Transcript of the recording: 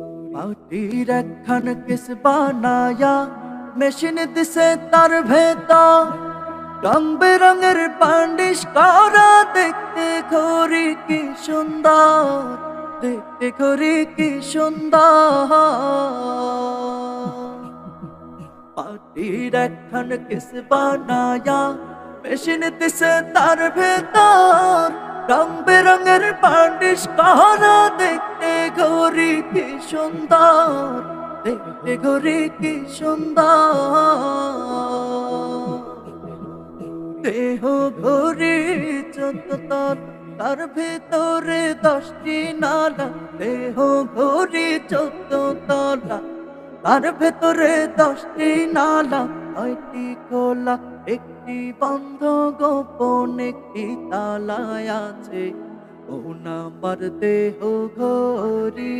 মাটির একখান কেস বানায়া মেশিন দিছে তার ভেতর, রং বেরঙের পান্ডিশ করা, দেখতে ঘড়ি কি সুন্দর, দেখতে ঘড়ি কি সুন্দর। মাটির একখান কেস বানায়া মেশিন দিছে তার ভেতর, রং বেরঙের পান্ডিশ করা, দেখতে ঘড়ি কি সুন্দর, দেখতে ঘড়ি কি সুন্দর। দেহ ঘড়ি 14 তল, তার ভেতরে 10টি নালা। দেহ ঘড়ি 14 তলা, তার ভেতরে 10টি নালা। 9টি খোলা, একটি বন্ধ, গোপন একটি তালায় আছে ও নামার দেহ ঘড়ি।